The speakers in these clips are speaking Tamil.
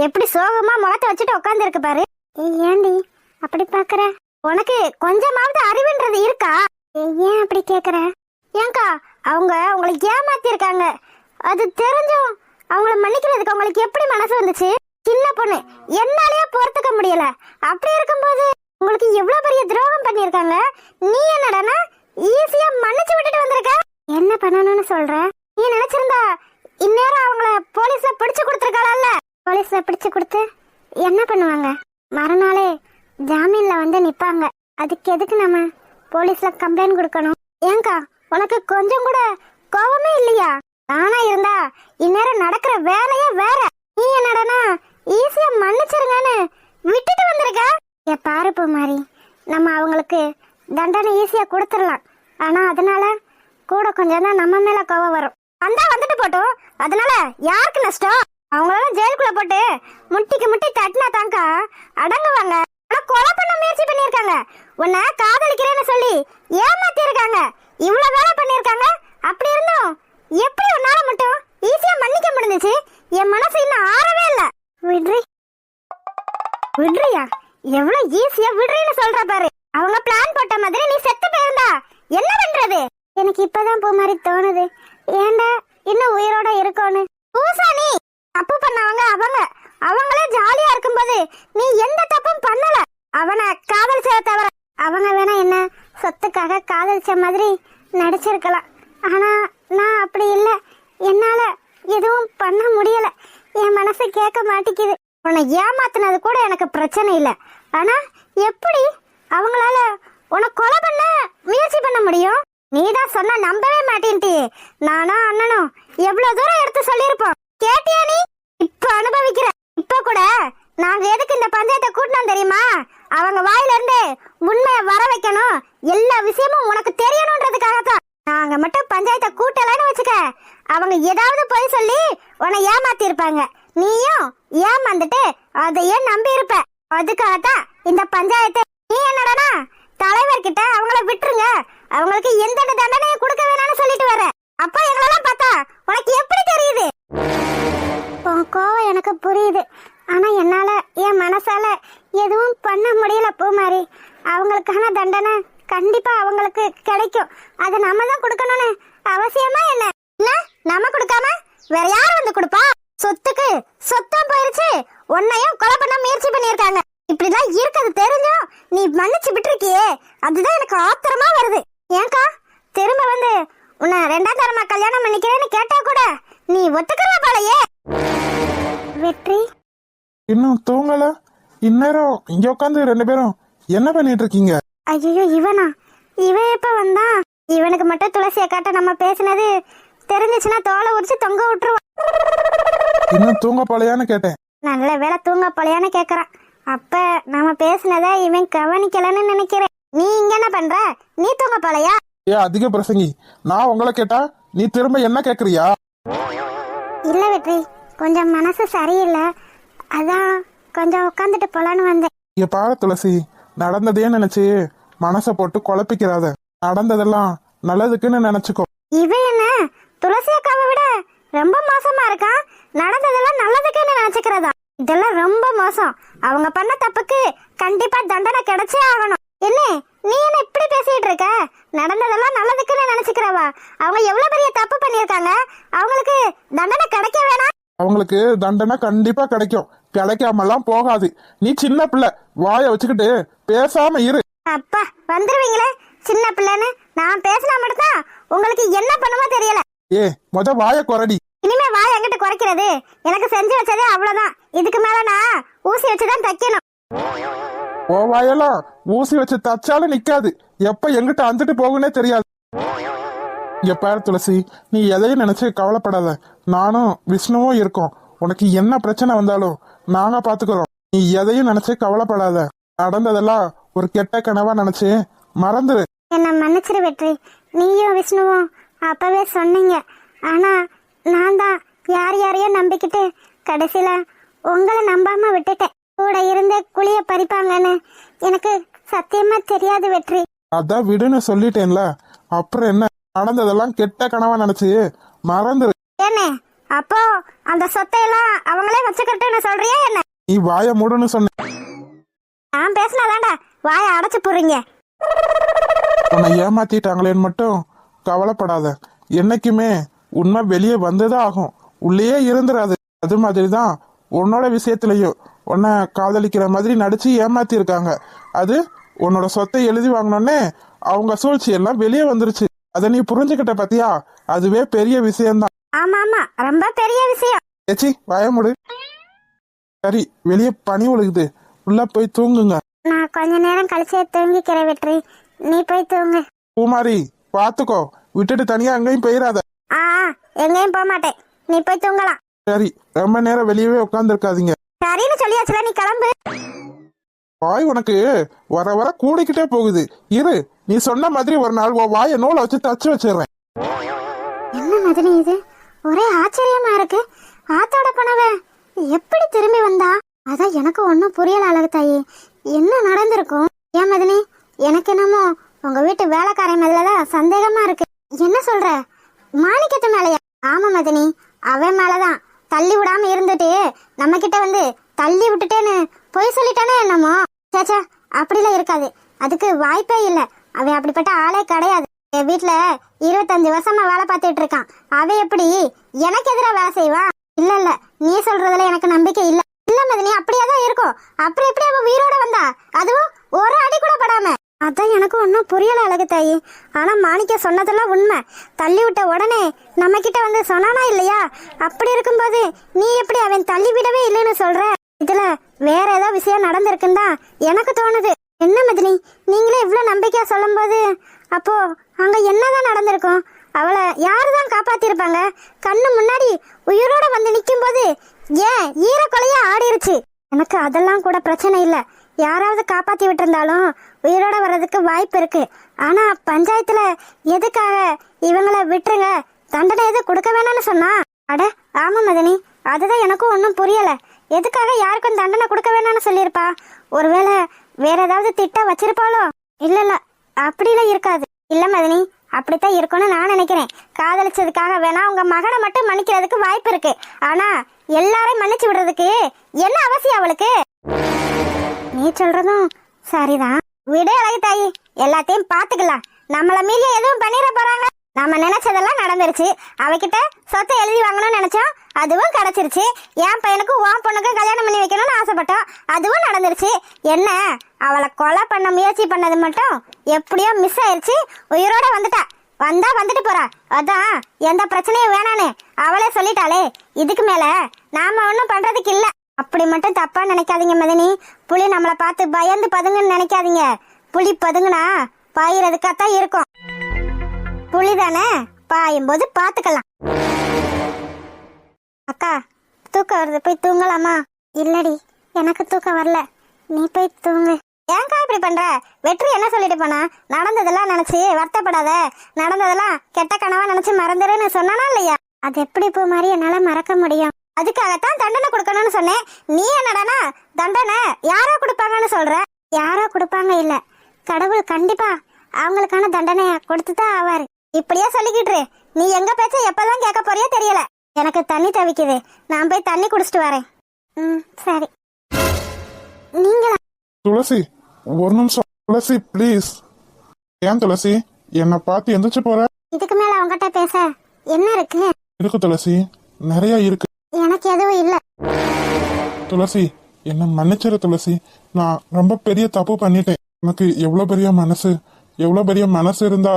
எப்படி சோகமா முகத்தை வச்சுட்டு உட்கார்ந்து இருக்கு பாரு. ஏண்டி அப்படி பாக்குற? உனக்கு கொஞ்சமாவது அறிவுன்றது இருக்கா? ஏன் அப்படி கேக்குற? ஏங்கா அவங்க உங்களுக்கு ஏமாத்தி இருக்காங்க, அது தெரிஞ்சும் அவங்கள மன்னிக்கிறதுக்கு உங்களுக்கு எப்படி மனசு வந்துச்சு? சின்ன பொண்ணு, என்னாலயே பொறுத்துக்க முடியல. அப்படி இருக்கும்போது உங்களுக்கு எவ்வளவு பெரிய துரோகம் பண்ணிருக்காங்க. நீ என்னடானா ஈஸியா மன்னிச்சு விட்டுட்டு வந்திருக்க. என்ன பண்ணணும்னு சொல்ற? நீ நினைச்சிருந்தா இந்நேரம் அவங்கள போலீஸ்ல பிடிச்சு கொடுத்துருக்காளல்ல. போலீஸ்ல பிடிச்சு கொடுத்து என்ன பண்ணுவாங்க? மறுநாளே ஜாமீன்ல வந்து நிப்பாங்க. அதுக்கு எதுக்கு நம்ம போலீஸ்ல கம்ப்ளைண்ட் கொடுக்கணும்? ஏங்கா உனக்கு கொஞ்சம் கூட கோவமே இல்லையா? நானா இருந்தா இந்நேரம் நடக்கிற வேலையே வேற. நீ என்னடனா ஈஸியா மன்னிச்சிருங்கன்னு விட்டுட்டு வந்திருக்க. பாரு பூமாரி, நம்ம அவங்களுக்கு தண்டனை ஈஸியா கொடுத்துடலாம். ஆனா அதனால கூட கொஞ்சம் தான் நம்ம மேல கோவம் வரும். வந்தா வந்துட்டு போட்டோம், அதனால யாருக்கு நஷ்டம்? அவங்களால ஜெயிலுக்குள்ள போட்டு முட்டிக்கு முட்டி தட்டினா தாங்கா அடங்குவாங்க. ஆனா கொலை பண்ண முயற்சி பண்ணிருக்காங்க. உன்னை காதலிக்கிறேன்னு சொல்லி ஏமாத்தி இருக்காங்க. இவ்வளவு வேலை பண்ணிருக்காங்க. அப்படி இருந்தும் எப்படி உன்னால மட்டும் ஈஸியா மன்னிக்க முடிஞ்சிச்சு? என் மனசு இன்னும் ஆறவே இல்ல. விடுறியா? எவ்வளவு ஈஸியா விடுறேன்னு சொல்ற பாரு. அவங்க பிளான் போட்ட மாதிரி நீ செத்து போயிருந்தா என்ன பண்றது? எனக்கு இப்பதான் போ மாதிரி தோணுது. ஏண்டா இன்னும் உயிரோட இருக்கோன்னு. பூசாணி தப்பு பண்ணவங்க அவங்களே ஜாலியா இருக்கும்போது நீ எந்த தப்பும் பண்ணல. அவனை காதலிச்சத தவிர அவங்க வேணா என்ன சொத்துக்காக காதலிச்ச மாதிரி நடிச்சிருக்கலாம். ஆனா நான் அப்படி இல்லை. என்னால எதுவும் பண்ண முடியல. என் மனசு கேட்க மாட்டேங்குது. உன்னை ஏமாத்தினது கூட எனக்கு பிரச்சனை இல்லை. ஆனா எப்படி அவங்களால உன்னை கொலை பண்ண முயற்சி பண்ண முடியும்? நீதான் சொன்ன நம்பவே மாட்டேன்ட்டி. நானும் அண்ணனும் எவ்வளவு தூரம் எடுத்து சொல்லியிருப்போம். கேட்டியா நீ? இப்ப அனுபவிக்கிற. இப்ப கூட நாங்க எதுக்கு இந்த பஞ்சாயத்தை கூட்டினோம் தெரியுமா? அவங்க வாயில இருந்து உண்மையை வர வைக்கணும். எல்லா விஷயமும் உனக்கு தெரியணும்ன்றதுக்காகத்தான். நாங்க மட்டும் பஞ்சாயத்தை கூட்டலன்னு வச்சுக்க, அவங்க ஏதாவது போய் சொல்லி உன்னை ஏமாத்தி இருப்பாங்க. நீயும் ஏமாந்துட்டு அதையே நம்பி இருப்ப. அதுக்காகத்தான் இந்த பஞ்சாயத்தை. நீ என்னடனா தலைவர்கிட்ட அவங்கள விட்டுருங்க, அவங்களுக்கு எந்த தண்டனையும் கொடுக்க வேணாம்னு சொல்லிட்டு வர. அப்ப எங்களெல்லாம் பார்த்தா உனக்கு எப்படி தெரியுது? கோவம் எனக்கு புரியுது. ஆனா என்னால என் மனசால எதுவும் பண்ண முடியல பூமாரி. அவங்களுக்கான தண்டனை கண்டிப்பா அவங்களுக்கு கிடைக்கும். அதை நம்ம தான் கொடுக்கணும்னு அவசியமா என்ன? நம்ம கொடுக்காம வேற யார் வந்து கொடுப்பா? சொத்துக்கு சொத்தம் போயிருச்சு. உன்னையும் கொலை பண்ண முயற்சி பண்ணிருக்காங்க. இப்படிதான் இருக்கிறது தெரிஞ்சும் நீ மன்னிச்சு விட்டுருக்கியே, அதுதான் எனக்கு ஆத்திரமா வருது. ஏங்கா திரும்ப வந்து உன்னை 2ஆம் தரமா கல்யாணம் பண்ணிக்கிறேன்னு கேட்டா கூட நீ ஒத்துக்கிறவ போலயே. வெற்றி இன்னும் தூங்கல? இந்நேரம் இங்க உட்காந்து 2 பேரும் என்ன பண்ணிட்டு இருக்கீங்க? ஐயோ இவனா? இவன் எப்ப வந்தான்? இவனுக்கு மட்டும் துளசியை காட்ட நம்ம பேசினது தெரிஞ்சிச்சுன்னா தோலை உரிச்சு தொங்க விட்டுருவான். இன்னும் தூங்க போலையான்னு கேட்டேன். நல்ல வேலை தூங்க போலையான்னு கேக்குறான். அப்ப நம்ம பேசினத இவன் கவனிக்கலன்னு நினைக்கிறேன். நீ இங்க என்ன பண்ற? நீ தூங்க போலையா? அதிக பிரசங்கி, நான் உங்களை கேட்டா நீ திரும்ப என்ன கேக்குறியா? இல்ல வெற்றி, கொஞ்சம் மனசு சரியில்லை, அதான் கொஞ்சம் உட்காந்துட்டு போலான்னு வந்தேன். பாரு துளசி, நடந்ததே நினைச்சு மனசை போட்டு குழப்பிக்கிறாத. நடந்ததெல்லாம் நல்லதுக்குன்னு நினைச்சுக்கோ. இவன் என்ன துளசி அக்காவை விட ரொம்ப மோசமா இருக்கான். நடந்ததெல்லாம் நல்லதுக்குன்னு நினைச்சுக்கிறதா? இதெல்லாம் ரொம்ப மோசம். அவங்க பண்ண தப்புக்கு கண்டிப்பா தண்டனை கிடைச்சே ஆகணும். என்ன நீ என்ன இப்படி பேசிட்டு இருக்க? நடந்ததெல்லாம் நல்லதுக்குன்னு நினைச்சுக்கிறவா? அவங்க எவ்வளவு பெரிய தப்பு பண்ணிருக்காங்க. அவங்களுக்கு தண்டனை கிடைக்க வேணாம்? அவங்களுக்கு தண்டனை கண்டிப்பா கிடைக்கும். கிடைக்காமலாம் போகாது. நீ சின்ன பிள்ளை, வாய வச்சுக்கிட்டு பேசாம இரு. அப்பா வந்துருவீங்களே சின்ன பிள்ளைன்னு. நான் பேசினா மட்டும்தான் உங்களுக்கு என்ன பண்ணுமோ தெரியல. மொத வாய குறடி. இனிமே வாய் எங்கிட்ட குறைக்கிறது? எனக்கு செஞ்சு வச்சதே அவ்வளவுதான். இதுக்கு மேல நான் ஊசி வச்சுதான் தைக்கணும். ஓ வாயெல்லாம் ஊசி வச்சு தச்சாலும் நிக்காது. எப்ப எங்கிட்ட வந்துட்டு போகுன்னே தெரியாது. பாரு துளசி, நீ எதையும் நினைச்சு கவலைப்படாத. நானும் விஷ்ணுவும் இருக்கோம். உனக்கு என்ன பிரச்சனை வந்தாலும் நாங்க பாத்துக்கிறோம். நீ எதையும் நினைச்சு கவலைப்படாத. நடந்ததெல்லாம் ஒரு கெட்ட கனவா நினைச்சு மறந்துரு. என்ன மன்னிச்சிரு வெற்றி. நீயும் விஷ்ணுவும் அப்பவே சொன்னீங்க. ஆனா நான் தான் யாரையோ நம்பிக்கிட்டு கடைசியில உங்களை நம்பாம விட்டுட்டேன். கூட இருந்து குழிய பறிப்பாங்கன்னு எனக்கு சத்தியமா தெரியாது வெற்றி. அதான் விடுன்னு சொல்லிட்டேன்ல, அப்புறம் என்ன? நடந்ததெல்லாம் கெட்ட கனவா நினைச்சு மறந்துரு. என்ன அப்போ அந்த சொத்தையெல்லாம் அவங்களே வச்சுக்கிட்டுன்னு சொல்றியா என்ன? நீ வாயை மூடுன்னு சொன்ன. நான் பேசினாதாண்டா வாயை அடைச்சு போடுறீங்க. உன்னை ஏமாத்திட்டாங்களேன்னு மட்டும் கவலைப்படாத. என்னைக்குமே உண்மை வெளியே வந்ததான் ஆகும், உள்ளேயே இருந்துராது. அது மாதிரிதான் உன்னோட விஷயத்திலையும் உன்னை காதலிக்கிற மாதிரி நடிச்சு ஏமாத்தி இருக்காங்க. அது உன்னோட சொத்தை எழுதி வாங்கினோன்னே அவங்க சூழ்ச்சி எல்லாம் வெளியே வந்துருச்சு. அதை நீ புரிஞ்சுக்கிட்ட பத்தியா? அதுவே பெரிய விஷயம்தான். ஆமா ஆமா, ரொம்ப பெரிய விஷயம். ஏச்சி வாயமுடு. சரி, வெளியே பனி ஒழுகுது, உள்ள போய் தூங்குங்க. நான் கொஞ்ச நேரம் கழிச்சே தூங்கிக்கிறேன் வெற்றி, நீ போய் தூங்கு. பூமாரி பாத்துக்கோ, விட்டுட்டு தனியா அங்கேயும் போயிடாத. ஆ எங்கேயும் போக மாட்டேன், நீ போய் தூங்கலாம். சரி, ரொம்ப நேரம் வெளியவே உட்கார்ந்து இருக்காதீங்க. சரின்னு சொல்லியாச்சுல, நீ கிளம்பு. வாய் உனக்கு வர வர கூடிக்கிட்டே போகுது. இரு, நீ சொன்ன மாதிரி ஒரு நாள் உன் வாயை நூலை வச்சு தச்சு வச்சிடுறேன். என்ன மதனி இது, ஒரே ஆச்சரியமா இருக்கு. ஆத்தோட போனவ எப்படி திரும்பி வந்தா? அதான் எனக்கு ஒன்னும் புரியல அழகு தாயி. என்ன நடந்திருக்கும்? ஏன் மதனி, எனக்கு என்னமோ உங்க வீட்டு வேலைக்காரன் மேலதான் சந்தேகமா இருக்கு. என்ன சொல்ற? மாணிக்கத்து மேலையா? ஆமா மதனி, அவன் மேலதான். தள்ளி விடாம இருந்துட்டு நம்ம கிட்ட வந்து தள்ளி விட்டுட்டேன்னு பொய் சொல்லிட்டானே என்னமோ. சேச்சா, அப்படிலாம் இருக்காது, அதுக்கு வாய்ப்பே இல்ல. அவன் அப்படிப்பட்ட ஆளே கிடையாது. என் வீட்டுல 25 வருஷமா வேலை பார்த்துட்டு இருக்கான். அவன் எப்படி எனக்கு எதிராக வேலை செய்வான்? இல்ல இல்ல, நீ சொல்றதுல எனக்கு நம்பிக்கை இல்ல. இல்ல மதனி, அப்படியாதான் இருக்கும். அப்புறம் எப்படி அவன் உயிரோட வந்தா? அதுவும் ஒரு அடி கூட படாம. அதான் எனக்கு ஒன்னும் புரியல அழகு தாயி. ஆனா மாணிக்க சொன்னதெல்லாம் உண்மை. தள்ளி விட்ட உடனே நம்ம கிட்ட வந்து சொன்னானா இல்லையா? அப்படி இருக்கும்போது நீ எப்படி அவன் தள்ளி விடவே இல்லைன்னு சொல்ற? இதுல வேற ஏதோ விஷயம் நடந்திருக்குன்னு தான் எனக்கு தோணுது. என்ன மதினி, நீங்களே இவ்வளவு நம்பிக்கையா சொல்லும் போது அப்போ அங்க என்னதான் நடந்திருக்கும்? அவளை யாருதான் காப்பாத்திருப்பாங்க? கண்ணு முன்னாடி உயிரோட வந்து நிக்கும் போது ஏன் ஈரக்கொலையா ஆடிருச்சு. எனக்கு அதெல்லாம் கூட பிரச்சனை இல்ல, யாராவது காப்பாத்தி விட்டுருந்தாலும் உயிரோட வர்றதுக்கு வாய்ப்பு இருக்கு. ஆனா பஞ்சாயத்துல எதுக்காக இவங்கள விட்டுருங்க, தண்டனை எதுவும் கொடுக்க வேணாம்னு சொன்னா? அட ஆமா மதனி, அதுதான் எனக்கும் ஒன்னும் புரியல. எதுக்காக யாருக்கும் தண்டனை கொடுக்க வேணாம்னு சொல்லியிருப்பா? ஒருவேளை வேற ஏதாவது திட்டம் வச்சிருப்பாளோ? இல்ல இல்ல, அப்படிலாம் இருக்காது. இல்ல மதனி, அப்படித்தான் இருக்கும்னு நான் நினைக்கிறேன். காதலிச்சதுக்காக வேணா உங்க மகனை மட்டும் மன்னிக்கிறதுக்கு வாய்ப்பு இருக்கு. ஆனா எல்லாரையும் மன்னிச்சு விடுறதுக்கு என்ன அவசியம் அவளுக்கு? நீ சொல்றதும் சரிதான். விடு அழகு தாயி, எல்லாத்தையும் பாத்துக்கலாம். நம்மள மீறி எதுவும் பண்ணிட போறாங்க? நம்ம நினைச்சதெல்லாம் நடந்துருச்சு. அவகிட்ட சொத்தை எழுதி வாங்கணும்னு நினைச்சோம், அதுவும் கிடைச்சிருச்சு. என் பையனுக்கும் உன் பொண்ணுக்கும் கல்யாணம் பண்ணி வைக்கணும்னு ஆசைப்பட்டோம், அதுவும் நடந்துருச்சு. என்ன, அவளை கொலை பண்ண முயற்சி பண்ணது மட்டும் எப்படியோ மிஸ் ஆயிருச்சு. உயிரோட வந்துட்டா, வந்தா வந்துட்டு போறா. அதான் எந்த பிரச்சனையும் வேணான்னு அவளே சொல்லிட்டாளே. இதுக்கு மேல நாம ஒன்னும் பண்றதுக்கு இல்ல. அப்படி மட்டும் தப்பா நினைக்காதீங்க மதனி. புலி நம்மளை பார்த்து பயந்து பதுங்குன்னு நினைக்காதீங்க. புலி பதுங்குனா பாயிறதுக்காத்தான் இருக்கும். புலி தானே, பாயும் போது பாத்துக்கலாம். அக்கா, தூக்கம் வருது, போய் தூங்கலாமா? இல்லடி, எனக்கு தூக்கம் வரல, நீ போய் தூங்கு. ஏன்க்கா இப்படி பண்ற? வெற்றி என்ன சொல்லிட்டு போனா? நடந்ததெல்லாம் நினைச்சு வருத்தப்படாத, நடந்ததெல்லாம் கெட்ட கனவா நினைச்சு மறந்துருன்னு சொன்னானா இல்லையா? அது எப்படி போ மாதிரி என்னால மறக்க முடியும்? அதுக்காகத்தான் தண்டனை கொடுக்கணும்னு சொன்னேன். நீ என்னடானா தண்டனை யாரோ கொடுப்பாங்கன்னு சொல்ற? யாரோ கொடுப்பாங்க இல்ல, கடவுள் கண்டிப்பா அவங்களுக்கான தண்டனைய கொடுத்துதான் ஆவாரு. இப்படியா சொல்லிக்கிட்டு நீ எங்க பேச்ச எப்பதான் கேட்க போறியோ தெரியல. எனக்கு தண்ணி தவிக்குது, நான் போய் தண்ணி குடிச்சிட்டு வரேன். சரி. நீங்களா? துளசி ஒரு நிமிஷம். துளசி ப்ளீஸ். ஏன் துளசி என்னை பார்த்து எந்திரிச்சு போற? இதுக்கு மேல அவங்ககிட்ட பேச என்ன இருக்கு? இருக்கு துளசி, நிறைய இருக்கு. எனக்கு எதுவும் இல்ல. துளசி என்ன மன்னிச்சிரு துளசி, நான் ரொம்ப பெரிய தப்பு பண்ணிட்டேன். எனக்கு எவ்வளவு பெரிய மனசு இருந்தா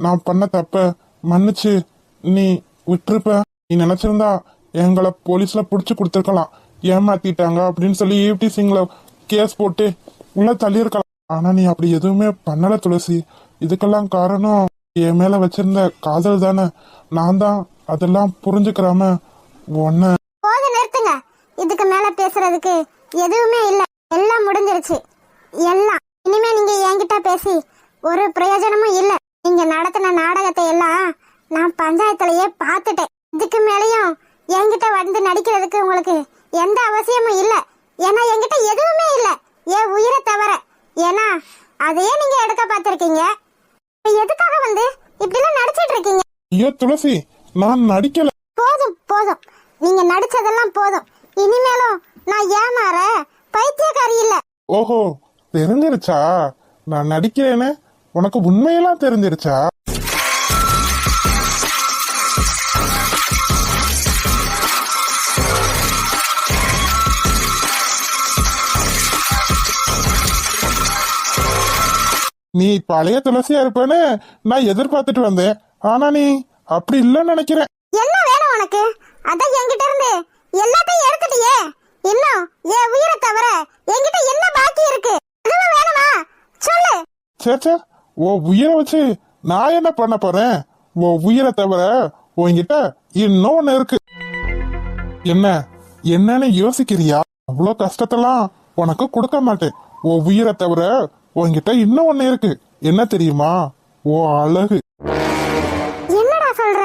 நான் பண்ண தப்ப மன்னிச்சு நீ விட்டுருப்ப. நீ நினைச்சிருந்தா எங்களை போலீஸ்ல புடிச்சு கொடுத்துருக்கலாம். ஏமாத்திட்டாங்க அப்படின்னு சொல்லி ஈவ்டீசிங்ல கேஸ் போட்டு உள்ள தள்ளியிருக்கலாம். ஆனா நீ அப்படி எதுவுமே பண்ணல துளசி. இதுக்கெல்லாம் காரணம் என் மேல வச்சிருந்த காதல் தானே. நான் தான் அதெல்லாம் புரிஞ்சுக்கிறாம ஒன்ன. போது நிறுத்துங்க. இதுக்கு மேல பேசுறதுக்கு எதுவுமே இல்ல, எல்லாம் முடிஞ்சிருச்சு. எல்லாம் இனிமே நீங்க என்கிட்ட பேசி ஒரு பிரயோஜனமும் இல்ல. நீங்க நடத்தின நாடகத்தை எல்லாம் நான் பஞ்சாயத்துலயே பாத்துட்டேன். இதுக்கு மேலயும் என்கிட்ட வந்து நடிக்கிறதுக்கு உங்களுக்கு எந்த அவசியமும் இல்ல. ஏன்னா என்கிட்ட எதுவுமே இல்ல, என் உயிரை தவிர. ஏன்னா அதையே நீங்க எடுக்க பாத்திருக்கீங்க. எதுக்காக வந்து இப்படி எல்லாம் நடிச்சிட்டு இருக்கீங்க? ஐயோ துளசி, நான் நடிக்கல. போதும் போதும், நீங்க நடிச்சதெல்லாம் போதும். இனிமேலும் நான் ஏமாற பைத்தியக்காரி இல்ல. ஓஹோ, தெரிஞ்சிருச்சா நான் நடிக்கிறேன்னு? உனக்கு உண்மையெல்லாம் தெரிஞ்சிருச்சா? நீ பழைய துளசியா இருப்பேன்னு நான் எதிர்பார்த்துட்டு வந்தேன். ஆனா நீ அப்படி இல்லைன்னு நினைக்கிறேன். என்ன வேணும் உனக்கு? அதான் என்கிட்ட இருந்து எல்லாத்தையும் எடுத்துட்டியே. இன்னும் என் உயிரை தவிர என்கிட்ட என்ன பாக்கி இருக்கு? அதுவும் வேணுமா? சொல்லு. சேச்சா, உன் உயிரை வச்சு நான் என்ன பண்ண போறேன்? உன் உயிரை தவிர உன்கிட்ட இன்னும் ஒண்ணு இருக்கு. என்ன என்னன்னு யோசிக்கிறியா? அவ்வளோ கஷ்டத்தெல்லாம் உனக்கு கொடுக்க மாட்டேன். உன் உயிரை தவிர உன்கிட்ட இன்னும் ஒண்ணு இருக்கு. என்ன தெரியுமா? ஓ அழகு. என்னடா சொல்ற?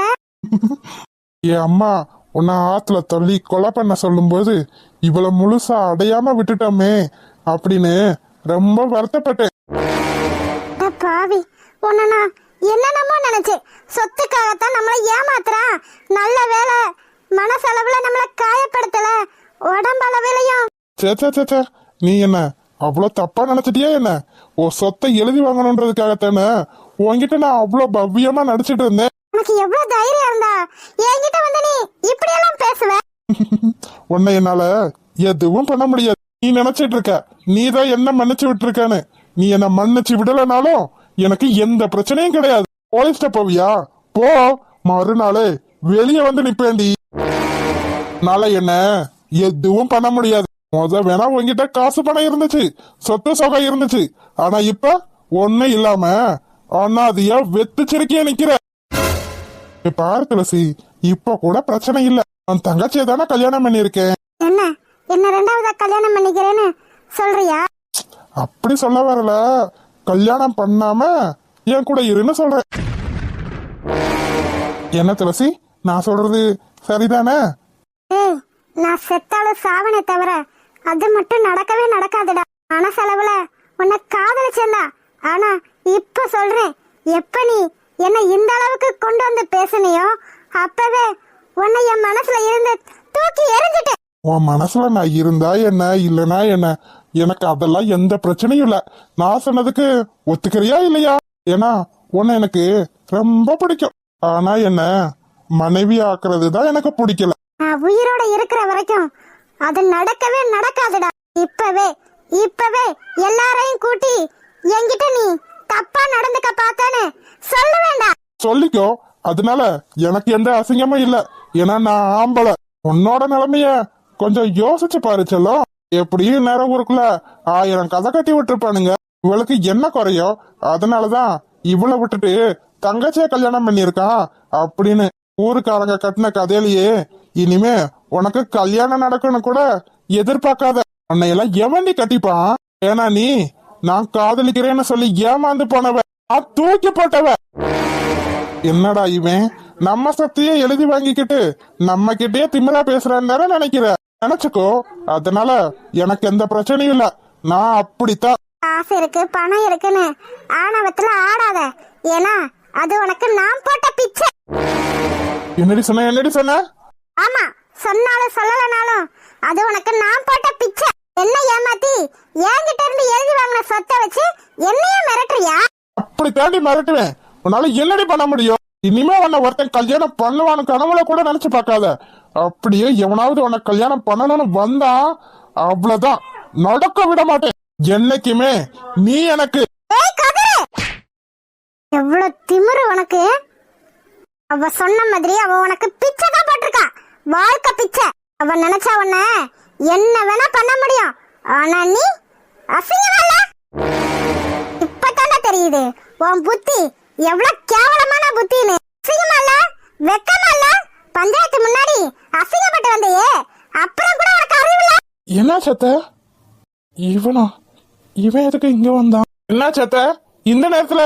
என் அம்மா உன்னை ஆத்துல தள்ளி கொலை பண்ண சொல்லும்போது இவ்வளவு முழுசா அடையாம விட்டுட்டோமே அப்படின்னு ரொம்ப வருத்தப்பட்டேன். பாவி, உன்னை நான் என்னென்னமோ நினைச்சேன். சொத்துக்காகத்தான் நம்மளை ஏமாத்துறான். நல்ல வேலை மனசளவுல நம்மளை காயப்படுத்தல, உடம்பளவிலையும். சேச்சா சேச்சா, நீ என்ன அவ்வளோ தப்பா நினைச்சிட்டியா என்ன? ஓ சொத்தை எழுதி வாங்கணுன்றதுக்காகத்தானே உன்கிட்ட நான் அவ்வளோ பவ்யமா நடிச்சிட்டு இருந்தேன். உனக்கு எவ்வளவு தைரியம் இருந்தா என்கிட்ட வந்து நீ இப்படி எல்லாம் பேசுவ? உன்னை என்னால எதுவும் பண்ண முடியாது. நீ நினைச்சிட்டு இருக்க நீதான் என்ன மன்னிச்சு விட்டுருக்கான்னு. நீ என்ன மன்னிச்சு விடலனாலும் எனக்கு எந்த பிரச்சனையும் கிடையாது. போலீஸ்ட போவியா? போ, மறுநாளே வெளியே வந்து நிப்பேண்டி. நாளை என்ன எதுவும் பண்ண முடியாது. வேணா உங்ககிட்ட காசு பணம் இருந்துச்சு, சொத்து சொகை இருந்துச்சு. ஆனா இப்ப ஒண்ணு இல்லாம அண்ணாதியா வெத்துச்சிருக்கிய நிக்கிற. பாரு துளசி, இப்ப கூட பிரச்சனை இல்ல. நான் தங்கச்சியை தானே கல்யாணம் பண்ணிருக்கேன். என்ன என்ன ரெண்டாவதா கல்யாணம் பண்ணிக்கிறேன்னு சொல்றியா? அப்படி சொல்ல வரல, கல்யாணம் பண்ணாம என் கூட இருன்னு சொல்றேன். என்ன துளசி, நான் சொல்றது சரிதானே? ஏய், நான் செத்தாலும் சாவனே தவிர அது மட்டும் நடக்கவே நடக்காதுடா. மனசளவுல உன்னை காதலிச்சேன்டா. ஆனா இப்ப சொல்றேன், எப்ப நீ என்ன இந்த அளவுக்கு கொண்டு வந்து பேசுனியோ அப்பவே உன்னை என் மனசுல இருந்து தூக்கி எறிஞ்சிட்டேன். உன் மனசுல நான் இருந்தா என்ன இல்லனா என்ன, எனக்கு அதெல்லாம் எந்த பிரச்சனையும் இல்ல. நான் சொன்னதுக்கு ஒத்துக்கிறியா இல்லையா? ஏன்னா உன்னை எனக்கு ரொம்ப பிடிக்கும். ஆனா என்ன மனைவி ஆக்குறது தான் எனக்கு பிடிக்கல. நான் உயிரோட இருக்கிற வரைக்கும் அது நடக்கவே நடக்காதுடா. இப்பவே இப்பவே எல்லாரையும் கூட்டி என்கிட்ட நீ தப்பா நடந்துக்க பார்த்தானே சொல்ல வேண்டாம். சொல்லிக்கோ, அதனால எனக்கு எந்த அசிங்கமும் இல்ல. ஏன்னா நான் ஆம்பளை. உன்னோட நிலைமைய கொஞ்சம் யோசிச்சு பாரு செல்லம். எப்படியும் நேரம் ஊருக்குள்ள 1000 கதை கட்டி விட்டுருப்பானுங்க. இவளுக்கு என்ன குறையோ அதனாலதான் இவளை விட்டுட்டு தங்கச்சிய கல்யாணம் பண்ணிருக்கான் அப்படின்னு ஊருக்காரங்க கட்டின கதையிலேயே இனிமே உனக்கு கல்யாணம் நடக்கணும் கூட எதிர்பார்க்காத. உன்னையெல்லாம் எவன் நீ கட்டிப்பான்? ஏன்னா நீ நான் காதலிக்கிறேன்னு சொல்லி ஏமாந்து போனவ, தூக்கி போட்டவ. என்னடா இவன் நம்ம சத்தியே எழுதி வாங்கிக்கிட்டு நம்ம கிட்டே திமிரா பேசுறான்னு நினைக்கிற? நினைச்சுக்கோ, அதனால எனக்கு எந்த பிரச்சனையும் இல்ல. நான் அப்படித்தான். காசு இருக்கு பணம் இருக்குன்னு ஆணவத்துல ஆடாத. ஏன்னா அது உனக்கு நான் போட்ட பிச்சை. என்னடி சொன்ன? ஆமா, சொன்னாலும் சொல்லலனாலும் அது உனக்கு நான் போட்ட பிச்சை. என்ன ஏமாத்தி என்கிட்ட இருந்து எழுதி வாங்கின சொத்தை வச்சு என்னையும் மிரட்டுறியா? அப்படி தாண்டி மிரட்டுவேன். உன்னால என்னடி பண்ண முடியும்? இனிமே உன்னை ஒருத்தன் கல்யாணம் பண்ணுவான்னு கனவுல கூட நினைச்சு பார்க்காத. அப்படியே எவனாவது உன்னை கல்யாணம் பண்ணணும்னு வந்தா அவ்வளவுதான், நடக்க விட மாட்டேன் என்னைக்குமே. நீ எனக்கு எவ்வளவு திமிரு உனக்கு! அவ சொன்ன மாதிரி அவ உனக்கு பிச்சை தான் போட்டிருக்கா, வாழ்க்கை பிச்சை. அவ நினைச்சா உன்ன என்ன வேணா பண்ண முடியும். ஆனா நீ அசிங்கமல்ல. இப்பதானே தெரியுது உன் புத்தி எவ்வளவு கேவலமான புத்தின்னு. அசிங்கமல்ல, வெக்கமல்ல. பஞ்சாயத்து முன்னாடி அசிங்கப்பட்டு வந்தையே, அப்புறம் கூட உனக்கு அறிவில்ல. என்ன சத்த இவன் எதுக்கு இங்க வந்தான்? என்ன சத்த இந்த நேரத்துல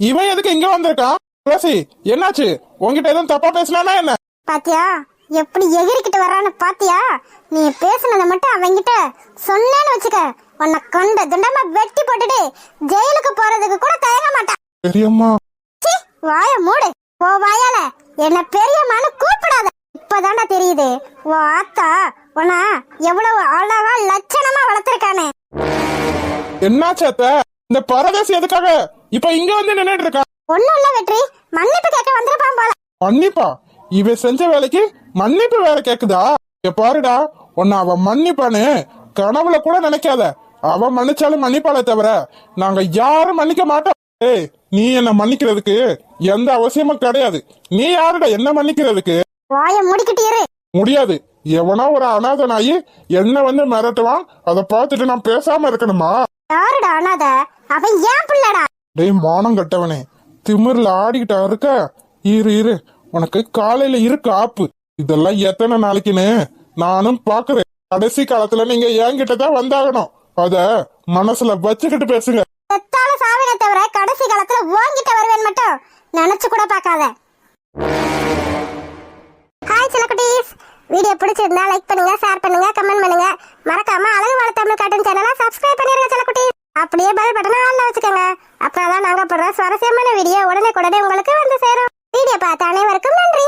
இவன் எதுக்கு இங்க வந்திருக்கான்? துளசி, என்னாச்சு? உன்கிட்ட எதுவும் தப்பா பேசினானா என்ன? பாத்தியா எப்படி எகிரிக்கிட்டு வரான்னு? பாத்தியா, நீ பேசுனதை மட்டும் அவங்கிட்ட சொன்னேன்னு வச்சுக்க, உன்னை கொண்ட துண்டமா வெட்டி போட்டுட்டு ஜெயிலுக்கு போறதுக்கு கூட தயங்க மாட்டான். பெரியம்மா, வாய மூடு. ஓ வாயால என்ன பெரியம்மான்னு கூப்பிடாத. இப்ப இப்பதான்டா தெரியுது உன் ஆத்தா உன்னை எவ்வளவு அழகா லட்சணமா வளர்த்திருக்கானே. என்னாச்சு அத்தை? இந்த பரதேசி எதுக்காக இப்ப இங்க வந்து நின்னுட்டு இருக்கா? ஒண்ணும் இல்ல வெற்றி, மன்னிப்பு கேட்க வந்திருப்பான் போல. மன்னிப்பா? இவ செஞ்ச வேலைக்கு மன்னிப்பு வேற கேக்குதா? பாருடா, உன்னை அவ மன்னிப்பான்னு கனவுல கூட நினைக்காத. அவ மன்னிச்சாலும் மன்னிப்பாளே தவிர நாங்க யாரும் மன்னிக்க மாட்டோம். ஏய், நீ என்ன மன்னிக்கிறதுக்கு எந்த அவசியமும் கிடையாது. நீ யாருடா என்ன மன்னிக்கிறதுக்கு? வாய முடிக்கிட்டு இரு. முடியாது. எவனோ ஒரு அநாத நாயி என்ன வந்து மிரட்டுவான், அதை பார்த்துட்டு நான் பேசாம இருக்கணுமா? யாருடா அனாத? அவன் ஏன் பிள்ளடா. டேய் மானம் கட்டவனே, திமிர்ல ஆடிக்கிட்டா இருக்க. இரு உனக்கு காலையில இருக்கு ஆப்பு. இதெல்லாம் எத்தனை நாளைக்குன்னு நானும் பாக்குறேன். கடைசி காலத்துல நீங்க என்கிட்ட தான் வந்தாகணும். அத மனசுல வச்சுக்கிட்டு பேசுங்க. செத்தால சாவினை தவிர கடைசி காலத்துல வாங்கிட்ட வருவேன் மட்டும் நினைச்சு கூட பார்க்காத. ஹாய் செல்லக்குட்டீஸ், வீடியோ பிடிச்சிருந்தா லைக் பண்ணுங்க, ஷேர் பண்ணுங்க, கமெண்ட் பண்ணுங்க. மறக்காம அழகு வாழ தமிழ் கார்ட்டூன் சேனலை சப்ஸ்கிரைப் பண்ணிருங்க செல்லக்குட்டீஸ். அப்படியே பெல் பட்டனை ஆன்ல வச்சுக்கோங்க. அப்பதான் நாங்க போடுற சுவாரஸ்யமான வீடியோ உடனே உங்களுக்கு வந்து சேரும். வீடியோ பார்த்த அனைவருக்கும் நன்றி.